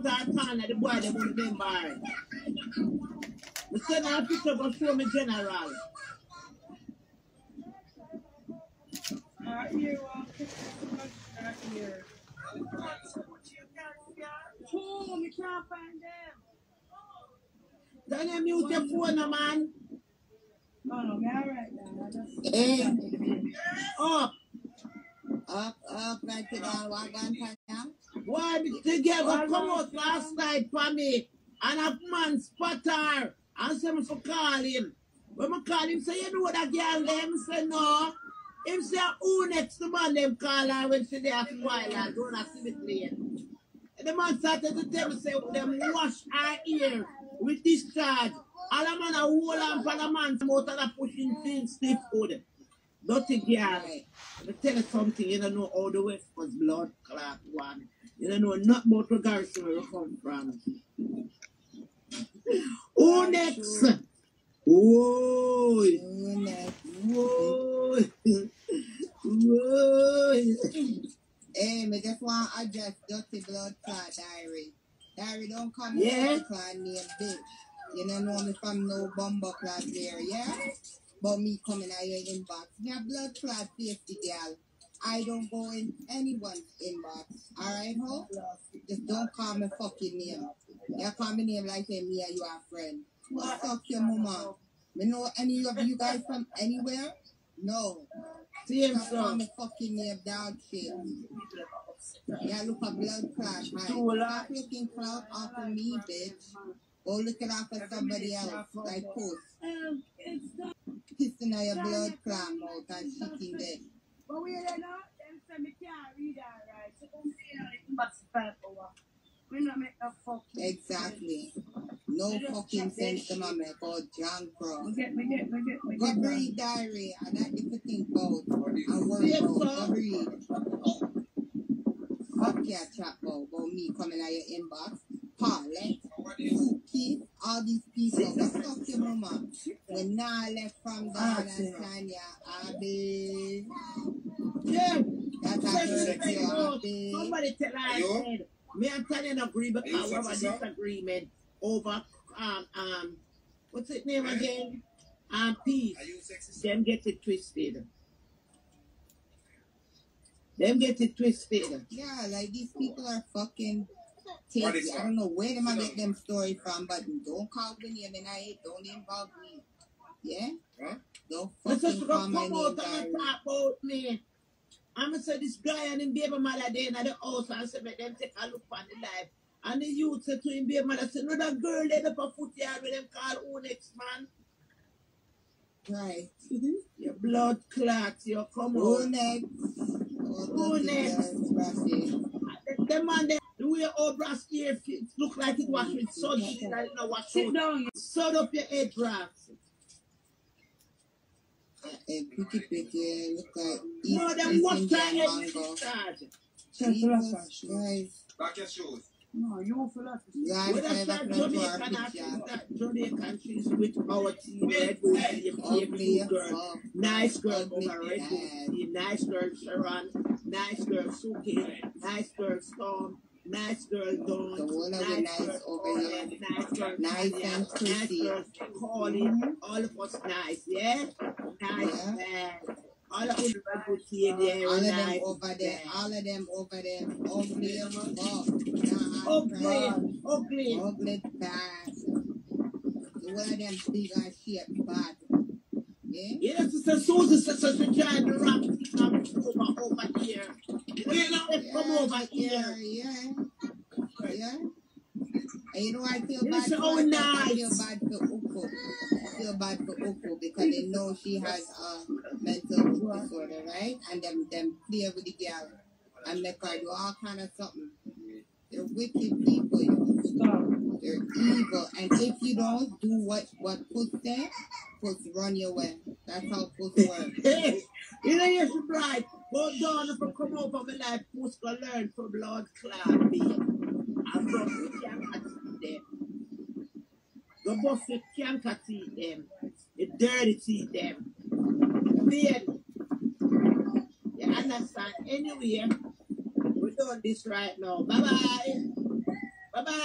start calling the boy they want them bar. The send a picture go show me general. Here, here. Oh, we can't find them. Don't you mute your phone, no, man. Oh, no, we're all right now. Hey. Up, like it all wagon now. Why the girl go come out last night for me and a man spot her and say me for call him. When I call him, say, you know that girl them? Say no. Him say, who next to man them call her when she there for a while and don't have to be playing. And the man started to tell me, say, them wash her ear with discharge. All the man a hold on for the man's mouth and a pushing things stiff food. Dirty girl. I tell you something, you don't know how the West was blood clot one. You don't know nothing about the garrison where you come from. Who next? Whoa! Who next? Whoa! Whoa! Hey, me just want to address Dirty Blood Clot Diary. Diary don't come yeah? with clan name bitch. You don't know me from no bumbo class there, yeah? But me coming out your inbox. Me a blood clot tasty girl. I don't go in anyone's inbox. Alright, ho? Just don't call me fucking name. You call me name like me and you are friend. Fuck your mama. Me know any of you guys from anywhere? No. See him, call me fucking name dog shit. Yeah, look a blood clot. Stop looking clout off of me, bitch. Go look it off of somebody else. Like post. Pissing on your blood clot mouth and shaking there. But we are not, them say me can't read that right. So don't say that in box 5 hours. We not make no fucking exactly. No fucking sense to my make about John Cross. We get. Go breathe, diary. And that you think about. And worry about. Go breathe. Fuck your chat about me coming out your inbox. Paulette, Cookie, all these people. Go fuck your mama. When now I left from Ghana and Tanya, Abby. Yeah. That's Abby. Somebody tell I said, me and Tanya agree because we have a disagreement over what's its name again? Peace. Them get it twisted. Yeah, like these people are fucking tasty. I don't know where them I get them story from, but don't call the name and I don't involve me. Yeah? Huh? Don't fucking call my name. Talk about me. I'm going to say this guy and his baby mother there in the house and say, make them take a look on the life. And the youth said to him, baby mother, say, no, that girl laid up a foot yard with them called who next man? Right. Your blood clots, you come out. Who next? Who next? The man there, the way old brass here look like it was with sun. I didn't know what sit down. Sod up your head, brass. Pretty, look like no, them what time Jesus Christ. Back your shoes. No, you feel like Jamaican countries with our team, Red Bull, you girl, nice girl, over Red Bull, nice girl, Sharon, nice girl, Suki, nice girl, Storm, nice girl, Dawn, the one nice girl, over here, nice girl, nice and pretty, nice girl, Calling, all of us nice, yeah, nice, all of them good team there, all of nice, them over there, all of them over there, ugly as fuck. Ugly bad. The one of them big as shit bad. Yeah? Yes, Sister Susie says we trying to rock over here. We don't come over here. Yeah. And you know I feel bad for her. Nice. I feel bad for Uko. I feel bad for Uko because they know she has a mental disorder, right? And them play with the girl and make her do all kind of something. They're wicked people, you know. Stop. They're evil. And if you don't do what Puss said, Puss run your way. That's how Puss works. You know you should right. Go down if you come over my life, Puss go learn from blood clot me. I'm going to can't see them. Go bust the can't see them. The dirty see them. Then, you understand? Anyway, we're doing this right now. Bye-bye. Bye-bye.